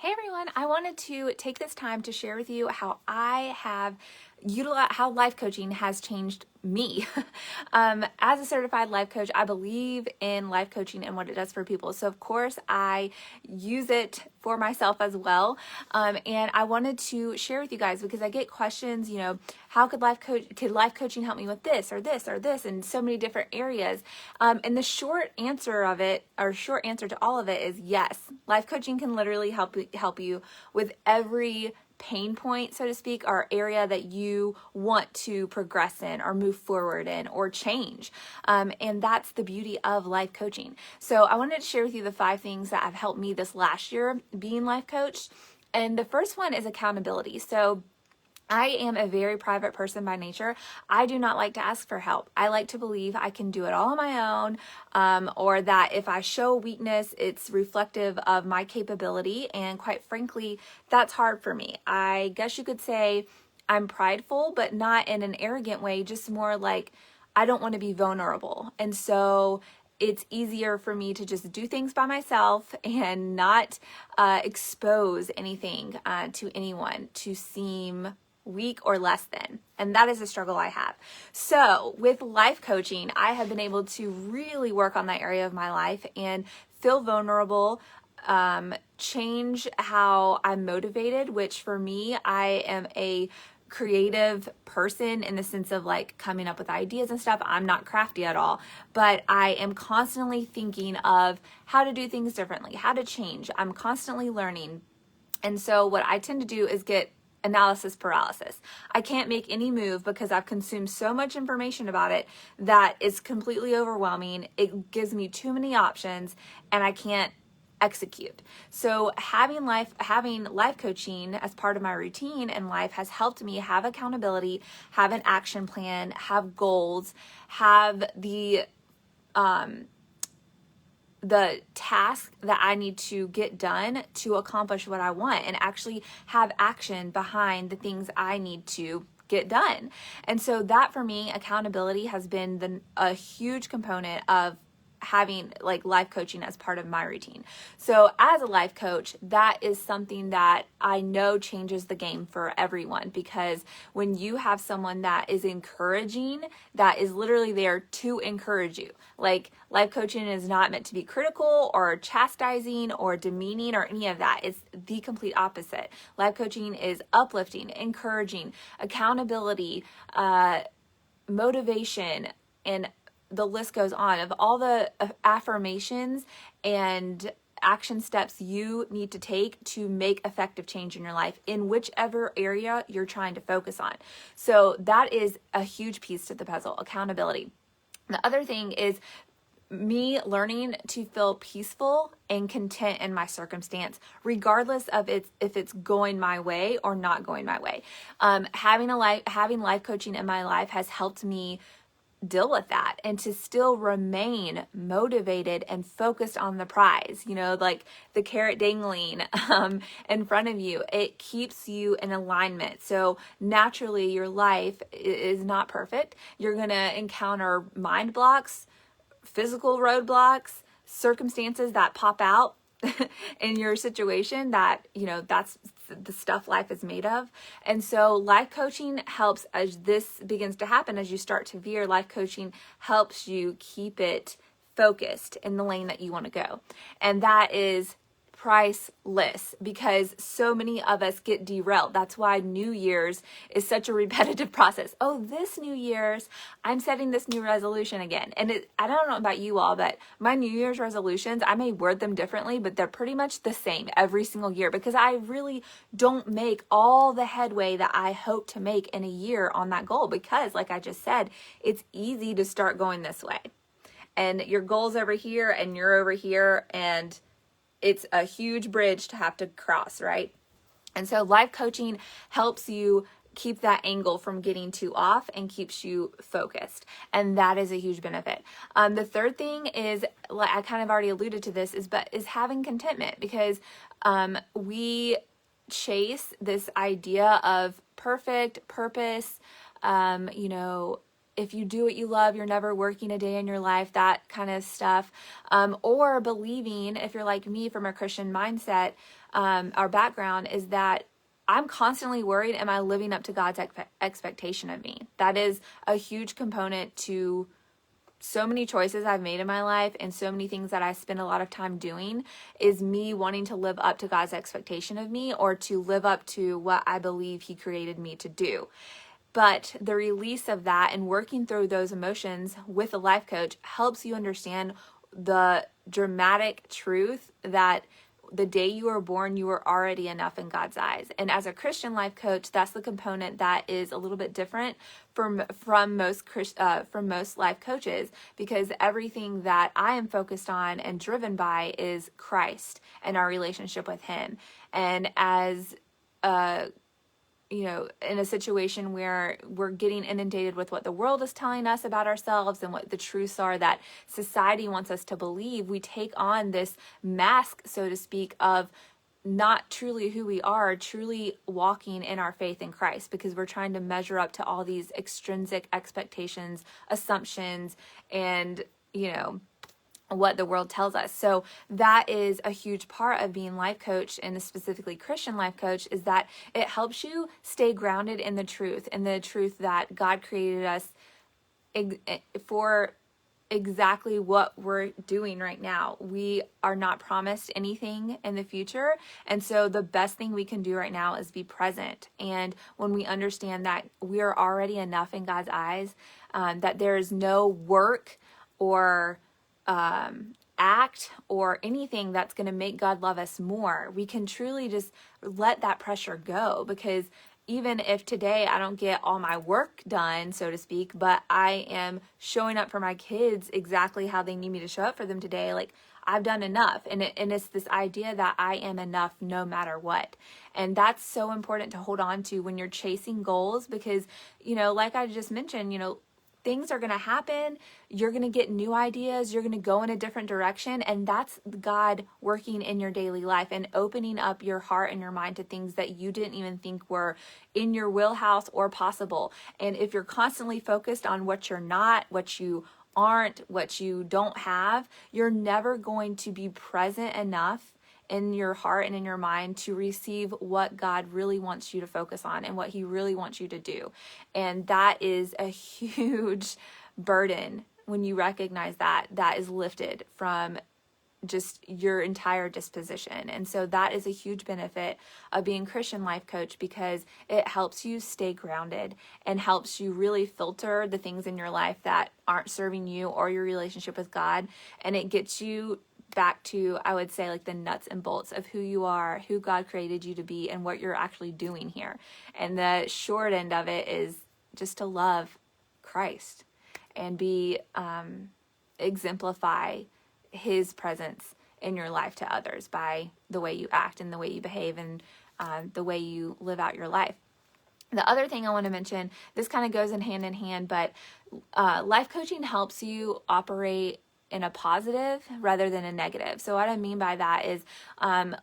Hey everyone, I wanted to take this time to share with you how I have utilized, how life coaching has changed me. As a certified life coach, I believe in life coaching and what it does for people. So of course I use it for myself as well. And I wanted to share with you guys because I get questions, how could life coaching help me with this or this or this in so many different areas? And the short answer to all of it is yes. Life coaching can literally help you with every pain point, so to speak, or area that you want to progress in or move forward in or change. And that's the beauty of life coaching. So I wanted to share with you the 5 things that have helped me this last year being life coached. And the first one is accountability. So I am a very private person by nature. I do not like to ask for help. I like to believe I can do it all on my own, or that if I show weakness, it's reflective of my capability. And quite frankly, that's hard for me. I guess you could say I'm prideful, but not in an arrogant way, just more like I don't want to be vulnerable. And so it's easier for me to just do things by myself and not expose anything to anyone to seem weak or less than. And that is a struggle I have. So with life coaching, I have been able to really work on that area of my life and feel vulnerable, change how I'm motivated, which for me, I am a creative person in the sense of like coming up with ideas and stuff. I'm not crafty at all, but I am constantly thinking of how to do things differently, how to change. I'm constantly learning. And so what I tend to do is get analysis paralysis. I can't make any move because I've consumed so much information about it that it's completely overwhelming. It gives me too many options and I can't execute. So having life coaching as part of my routine in life has helped me have accountability, have an action plan, have goals, have the task that I need to get done to accomplish what I want and actually have action behind the things I need to get done. And so that for me, accountability has been a huge component of having like life coaching as part of my routine. So as a life coach, that is something that I know changes the game for everyone, because when you have someone that is encouraging, that is literally there to encourage you. Like life coaching is not meant to be critical or chastising or demeaning or any of that. It's the complete opposite. Life coaching is uplifting, encouraging, accountability, motivation, and the list goes on of all the affirmations and action steps you need to take to make effective change in your life in whichever area you're trying to focus on. So that is a huge piece to the puzzle, accountability. The other thing is me learning to feel peaceful and content in my circumstance, regardless of if it's going my way or not going my way. Having life coaching in my life has helped me deal with that and to still remain motivated and focused on the prize, like the carrot dangling in front of you. It keeps you in alignment. So naturally your life is not perfect. You're going to encounter mind blocks, physical roadblocks, circumstances that pop out in your situation that, that's the stuff life is made of. And so life coaching helps as this begins to happen, as you start to veer, life coaching helps you keep it focused in the lane that you want to go. And that is priceless because so many of us get derailed. That's why New Year's is such a repetitive process. Oh, this New Year's, I'm setting this new resolution again. And I don't know about you all, but my New Year's resolutions, I may word them differently, but they're pretty much the same every single year because I really don't make all the headway that I hope to make in a year on that goal because, like I just said, it's easy to start going this way. And your goal's over here and you're over here, and it's a huge bridge to have to cross, right? And so life coaching helps you keep that angle from getting too off and keeps you focused. And that is a huge benefit. The third thing is, I kind of already alluded to this, is having contentment, because we chase this idea of perfect purpose, if you do what you love, you're never working a day in your life, that kind of stuff. Or believing, if you're like me from a Christian mindset, our background is that I'm constantly worried, am I living up to God's expectation of me? That is a huge component to so many choices I've made in my life and so many things that I spend a lot of time doing, is me wanting to live up to God's expectation of me, or to live up to what I believe He created me to do. But the release of that and working through those emotions with a life coach helps you understand the dramatic truth that the day you were born, you were already enough in God's eyes. And as a Christian life coach, that's the component that is a little bit different from most life coaches, because everything that I am focused on and driven by is Christ and our relationship with Him. And as in a situation where we're getting inundated with what the world is telling us about ourselves and what the truths are that society wants us to believe, we take on this mask, so to speak, of not truly who we are, truly walking in our faith in Christ, because we're trying to measure up to all these extrinsic expectations, assumptions, and, what the world tells us. So that is a huge part of being life coach, and specifically Christian life coach, is that it helps you stay grounded in the truth, and the truth that God created us for exactly what we're doing right now. We are not promised anything in the future. And so the best thing we can do right now is be present. And when we understand that we are already enough in God's eyes, that there is no work or act or anything that's going to make God love us more, we can truly just let that pressure go. Because even if today I don't get all my work done, so to speak, but I am showing up for my kids exactly how they need me to show up for them today, like, I've done enough. And it's this idea that I am enough no matter what. And that's so important to hold on to when you're chasing goals, because, like I just mentioned, things are going to happen. You're going to get new ideas. You're going to go in a different direction. And that's God working in your daily life and opening up your heart and your mind to things that you didn't even think were in your wheelhouse or possible. And if you're constantly focused on what you're not, what you aren't, what you don't have, you're never going to be present enough in your heart and in your mind to receive what God really wants you to focus on and what He really wants you to do. And that is a huge burden when you recognize that is lifted from just your entire disposition. And so that is a huge benefit of being Christian life coach, because it helps you stay grounded and helps you really filter the things in your life that aren't serving you or your relationship with God. And it gets you back to, I would say, like the nuts and bolts of who you are, who God created you to be, and what you're actually doing here. And the short end of it is just to love Christ and be exemplify His presence in your life to others by the way you act and the way you behave and the way you live out your life. The other thing I want to mention, this kind of goes in hand, but life coaching helps you operate in a positive rather than a negative. So what I mean by that is,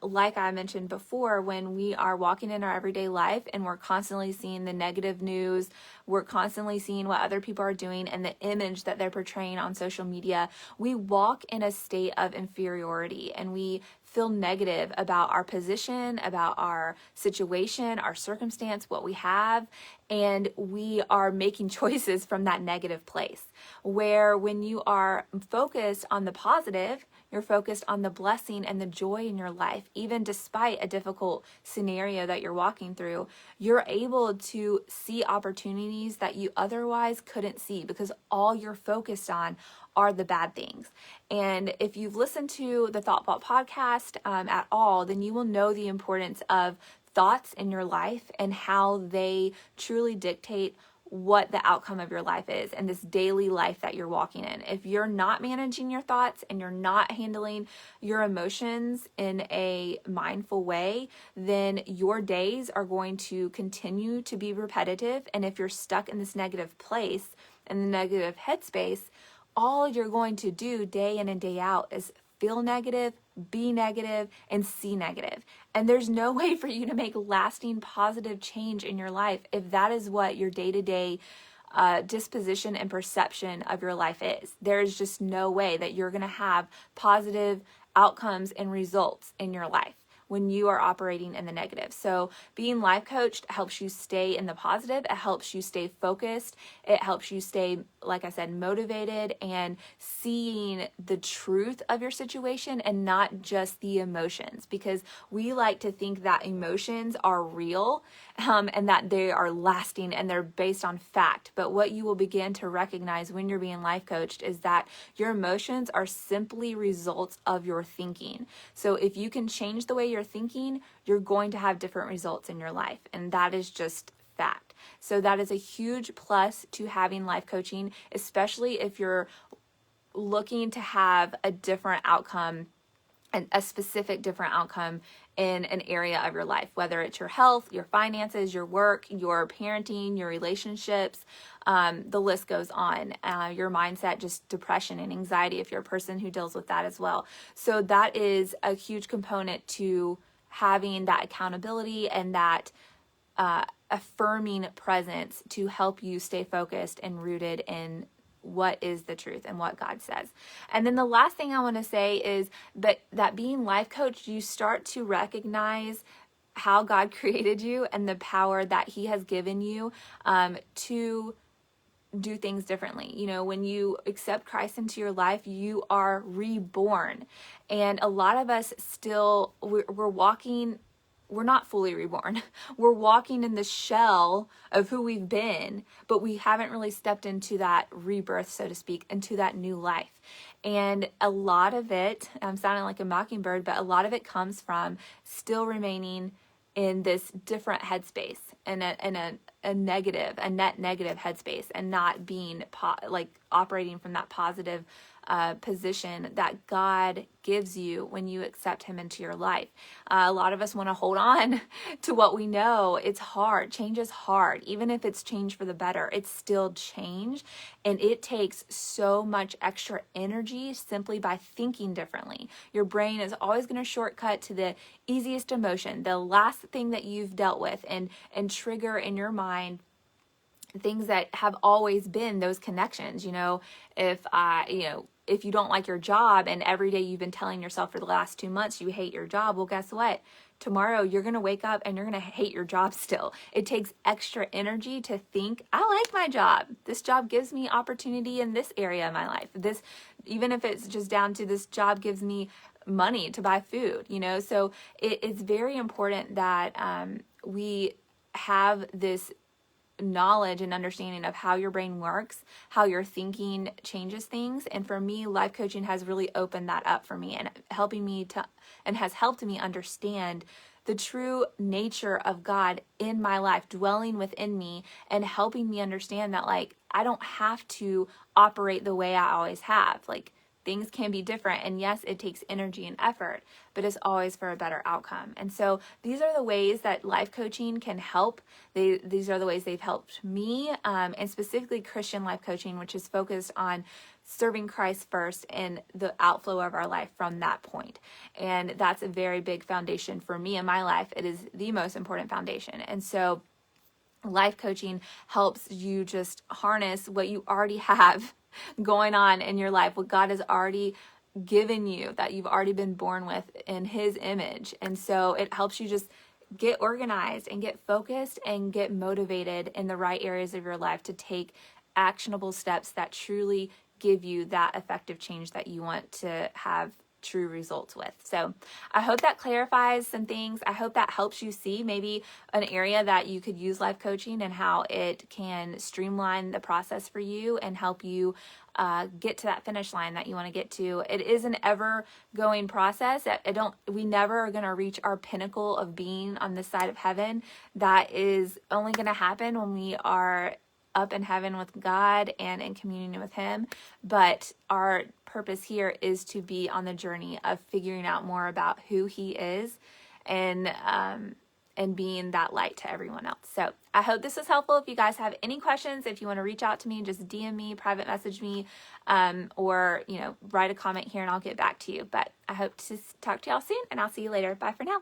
like I mentioned before, when we are walking in our everyday life and we're constantly seeing the negative news, we're constantly seeing what other people are doing and the image that they're portraying on social media, we walk in a state of inferiority and we feel negative about our position, about our situation, our circumstance, what we have, and we are making choices from that negative place. Where when you are focused on the positive, you're focused on the blessing and the joy in your life, even despite a difficult scenario that you're walking through, you're able to see opportunities that you otherwise couldn't see because all you're focused on are the bad things. And if you've listened to the Thought Vault podcast at all, then you will know the importance of thoughts in your life and how they truly dictate what the outcome of your life is and this daily life that you're walking in. If you're not managing your thoughts and you're not handling your emotions in a mindful way, then your days are going to continue to be repetitive. And if you're stuck in this negative place, in the negative headspace, all you're going to do day in and day out is feel negative, be negative, and see negative. And there's no way for you to make lasting positive change in your life if that is what your day-to-day disposition and perception of your life is. There's just no way that you're going to have positive outcomes and results in your life when you are operating in the negative. So being life coached helps you stay in the positive. It helps you stay focused. It helps you stay, like I said, motivated and seeing the truth of your situation and not just the emotions, because we like to think that emotions are real and that they are lasting and they're based on fact. But what you will begin to recognize when you're being life coached is that your emotions are simply results of your thinking. So if you can change the way you're thinking, you're going to have different results in your life. And that is just fact. So that is a huge plus to having life coaching, especially if you're looking to have a different outcome, and a specific different outcome in an area of your life, whether it's your health, your finances, your work, your parenting, your relationships, the list goes on, your mindset, just depression and anxiety if you're a person who deals with that as well. So that is a huge component to having that accountability and that affirming presence to help you stay focused and rooted in what is the truth and what God says. And then the last thing I want to say is that being life coached, you start to recognize how God created you and the power that He has given you to do things differently. You know, when you accept Christ into your life, you are reborn. And a lot of us still, we're walking, we're not fully reborn. We're walking in the shell of who we've been, but we haven't really stepped into that rebirth, so to speak, into that new life. And a lot of it, I'm sounding like a mockingbird, but a lot of it comes from still remaining in this different headspace and a negative, a net negative headspace, and not being operating from that positive position that God gives you when you accept Him into your life. A lot of us want to hold on to what we know. It's hard. Change is hard. Even if it's change for the better, it's still change. And it takes so much extra energy simply by thinking differently. Your brain is always going to shortcut to the easiest emotion, the last thing that you've dealt with, and trigger in your mind things that have always been those connections. If you don't like your job and every day you've been telling yourself for the last 2 months you hate your job, well, guess what? Tomorrow you're going to wake up and you're going to hate your job still. It takes extra energy to think, I like my job. This job gives me opportunity in this area of my life. Even if it's just down to this job gives me money to buy food, so it's very important that we have this knowledge and understanding of how your brain works, how your thinking changes things. And for me, life coaching has really opened that up for me and has helped me understand the true nature of God in my life, dwelling within me and helping me understand that I don't have to operate the way I always have. Things can be different, and yes, it takes energy and effort, but it's always for a better outcome. And so these are the ways that life coaching can help. These are the ways they've helped me, and specifically Christian life coaching, which is focused on serving Christ first and the outflow of our life from that point. And that's a very big foundation for me in my life. It is the most important foundation. And so life coaching helps you just harness what you already have going on in your life, what God has already given you, that you've already been born with in His image. And so it helps you just get organized and get focused and get motivated in the right areas of your life to take actionable steps that truly give you that effective change that you want to have true results with. So I hope that clarifies some things. I hope that helps you see maybe an area that you could use life coaching and how it can streamline the process for you and help you get to that finish line that you want to get to. It is an ever going process. We never are going to reach our pinnacle of being on this side of heaven. That is only going to happen when we are up in heaven with God and in communion with Him. But our purpose here is to be on the journey of figuring out more about who He is and being that light to everyone else. So I hope this was helpful. If you guys have any questions, if you want to reach out to me, just DM me, private message me, or write a comment here and I'll get back to you. But I hope to talk to y'all soon, and I'll see you later. Bye for now.